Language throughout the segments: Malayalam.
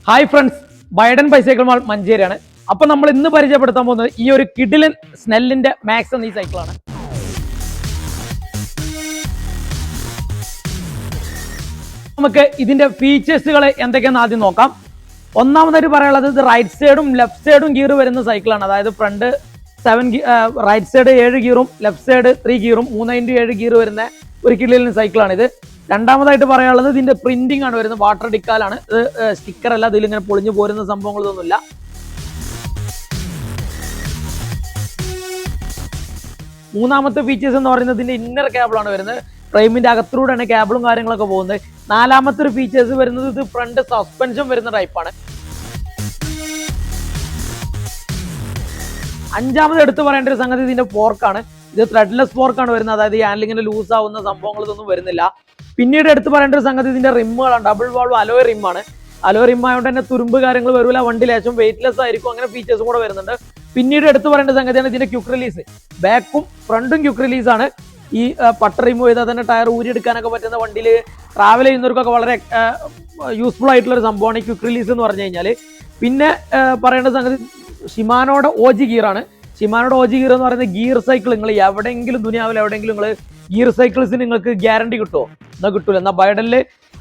ഹായ് ഫ്രണ്ട്സ്, ബൈഡൻ ബൈസൈക്കിൾ മാൾ മഞ്ചേരിയാണ്. അപ്പൊ നമ്മൾ ഇന്ന് പരിചയപ്പെടുത്താൻ പോകുന്നത് ഈ ഒരു കിഡിലൻ സ്നെല്ലിന്റെ മാക്സ് എന്ന ഈ സൈക്കിളാണ്. നമുക്ക് ഇതിന്റെ ഫീച്ചേഴ്സുകൾ എന്തൊക്കെയാണെന്ന് ആദ്യം നോക്കാം. ഒന്നാമതായിട്ട് പറയാനുള്ളത് ഇത് റൈറ്റ് സൈഡും ലെഫ്റ്റ് സൈഡും ഗിയർ വരുന്ന സൈക്കിളാണ്. അതായത് ഫ്രണ്ട് 7 റൈറ്റ് സൈഡ് 7 ഗിയറും ലെഫ്റ്റ് സൈഡ് 3 ഗിയറും 3x7 ഗിയർ വരുന്ന ഒരു കിഡിലൻ സൈക്കിളാണ് ഇത്. രണ്ടാമതായിട്ട് പറയാനുള്ളത് ഇതിന്റെ പ്രിന്റിംഗ് ആണ് വരുന്നത്. വാട്ടർ ഡിക്കാലാണ് ഇത്, സ്റ്റിക്കർ അല്ല. ഇതിൽ ഇങ്ങനെ പൊളിഞ്ഞു പോരുന്ന സംഭവങ്ങളൊന്നുമില്ല. മൂന്നാമത്തെ ഫീച്ചേഴ്സ് എന്ന് പറയുന്നത് ഇതിന്റെ ഇന്നർ കേബിളാണ് വരുന്നത്. ഫ്രെയിമിന്റെ അകത്തൂടെയാണ് കേബിളും കാര്യങ്ങളൊക്കെ പോകുന്നത്. നാലാമത്തെ ഒരു ഫീച്ചേഴ്സ് വരുന്നത് ഇത് ഫ്രണ്ട് സസ്പെൻഷൻ വരുന്ന ടൈപ്പാണ്. അഞ്ചാമത് എടുത്തു പറയേണ്ട ഒരു സംഗതി ഇതിന്റെ ഫോർക്കാണ്. ഇത് ത്രെഡ്ലെസ് ഫോർക്കാണ് വരുന്നത്. അതായത് ഈ ഹാൻഡിലിങ്ങനെ ലൂസ് ആവുന്ന സംഭവങ്ങളൊന്നും വരുന്നില്ല. പിന്നീട് എടുത്തു പറയേണ്ട ഒരു സംഗതി ഇതിന്റെ റിമ്മുകളാണ്. ഡബിൾ വാൾവ് അലോയ് റിമ്മാണ്. അലോയ് റിം ആയതുകൊണ്ട് തന്നെ തുരുമ്പ് കാര്യങ്ങൾ വരില്ല. വണ്ടി ലേശം വെയിറ്റ്ലെസ് ആയിരിക്കും. അങ്ങനെ ഫീച്ചേഴ്സും കൂടെ വരുന്നുണ്ട്. പിന്നീട് എടുത്തു പറയേണ്ട സംഗതിയാണ് ഇതിന്റെ ക്യുക്ക് റിലീസ്. ബാക്കും ഫ്രണ്ടും ക്യുക്ക് റിലീസ് ആണ്. ഈ പട്ട റിമൂവ് ചെയ്താൽ തന്നെ ടയർ ഊരിയെടുക്കാനൊക്കെ പറ്റുന്ന വണ്ടിയിൽ ട്രാവൽ ചെയ്യുന്നവർക്കൊക്കെ വളരെ യൂസ്ഫുൾ ആയിട്ടുള്ള ഒരു സംഭവമാണ് ഈ ക്യുക്ക് റിലീസ് എന്ന് പറഞ്ഞു കഴിഞ്ഞാൽ. പിന്നെ പറയേണ്ട സംഗതി ഷിമാനോയുടെ OG ഗിയറാണ്. ഷിമാനോയുടെ OG ഗിയർ എന്ന് പറയുന്നത് ഗിയർ സൈക്കിൾ നിങ്ങൾ എവിടെയെങ്കിലും ദുനിയാവിൽ എവിടെയെങ്കിലും നിങ്ങൾ ഗിയർ സൈക്കിൾസിന് നിങ്ങൾക്ക് ഗ്യാരണ്ടി കിട്ടുമോ? എന്നാൽ കിട്ടൂല. എന്നാൽ ബൈഡനിൽ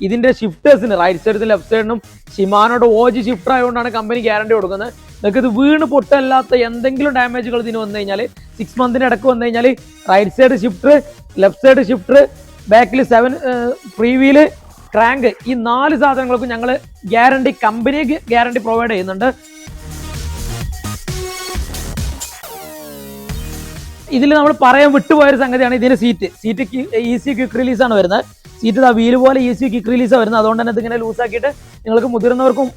ഇതിന്റെ ഷിഫ്റ്റേഴ്സിന് റൈറ്റ് സൈഡിനും ലെഫ്റ്റ് സൈഡിനും ഷിമാനോയുടെ OG ഷിഫ്റ്റർ ആയതുകൊണ്ടാണ് കമ്പനി ഗ്യാരണ്ടി കൊടുക്കുന്നത്. നിങ്ങൾക്ക് ഇത് വീണ് പൊട്ടല്ലാത്ത എന്തെങ്കിലും ഡാമേജുകൾ ഇതിന് വന്നു കഴിഞ്ഞാൽ 6 മന്തിന് ഇടയ്ക്ക് വന്നു കഴിഞ്ഞാൽ right side shifter, left side shifter, ബാക്കിൽ 7 ഫ്രീ വീല്, ക്രാങ്ക്, ഈ 4 സാധനങ്ങൾക്കും ഞങ്ങൾ ഗ്യാരണ്ടി, കമ്പനിക്ക് ഗ്യാരണ്ടി പ്രൊവൈഡ് ചെയ്യുന്നുണ്ട്. ഇതിൽ നമ്മൾ പറയാൻ വിട്ടുപോയൊരു സംഗതിയാണ് ഇതിന്റെ സീറ്റ്. ഈസി ക്വിക്ക് റിലീസ് ആണ് വരുന്നത്. സീറ്റ് വീല് പോലെ ഈസി ക്വിക്ക് റിലീസ് വരുന്നത്. അതുകൊണ്ട് തന്നെ ഇതിങ്ങനെ ലൂസ് ആക്കിയിട്ട് നിങ്ങൾക്ക് മുതിർന്നവർക്കും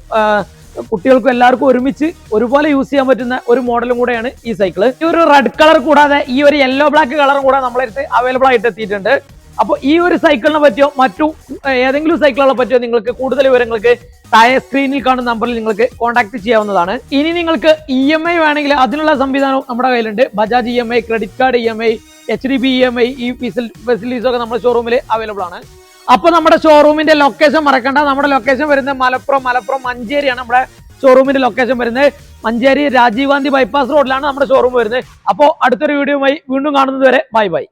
കുട്ടികൾക്കും എല്ലാവർക്കും ഒരുമിച്ച് ഒരുപോലെ യൂസ് ചെയ്യാൻ പറ്റുന്ന ഒരു മോഡലും കൂടെയാണ് ഈ സൈക്കിള്. ഈ ഒരു റെഡ് കളർ കൂടാതെ ഈ ഒരു യെല്ലോ ബ്ലാക്ക് കളറും കൂടെ നമ്മളടുത്ത് അവൈലബിൾ ആയിട്ട് എത്തിയിട്ടുണ്ട്. അപ്പോൾ ഈ ഒരു സൈക്കിളിനെ പറ്റിയോ മറ്റു ഏതെങ്കിലും സൈക്കിളുകളെ പറ്റിയോ നിങ്ങൾക്ക് കൂടുതൽ വിവരങ്ങൾക്ക് താഴെ സ്ക്രീനിൽ കാണുന്ന നമ്പറിൽ നിങ്ങൾക്ക് കോൺടാക്ട് ചെയ്യാവുന്നതാണ്. ഇനി നിങ്ങൾക്ക് EMI വേണമെങ്കിൽ അതിനുള്ള സംവിധാനവും നമ്മുടെ കയ്യിലുണ്ട്. Bajaj EMI, credit card EMI, HDB EMI, ഈ ഫെസിലിറ്റീസ് ഒക്കെ നമ്മുടെ ഷോറൂമിൽ അവൈലബിൾ ആണ്. അപ്പൊ നമ്മുടെ ഷോറൂമിന്റെ ലൊക്കേഷൻ മറക്കണ്ട. നമ്മുടെ ലൊക്കേഷൻ വരുന്നത് മലപ്പുറം മഞ്ചേരിയാണ്. നമ്മുടെ ഷോറൂമിന്റെ ലൊക്കേഷൻ വരുന്നത് മഞ്ചേരി രാജീവ് ഗാന്ധി ബൈപ്പാസ് റോഡിലാണ് നമ്മുടെ ഷോറൂം വരുന്നത്. അപ്പോൾ അടുത്തൊരു വീഡിയോയുമായി വീണ്ടും കാണുന്നത് വരെ ബൈ ബൈ.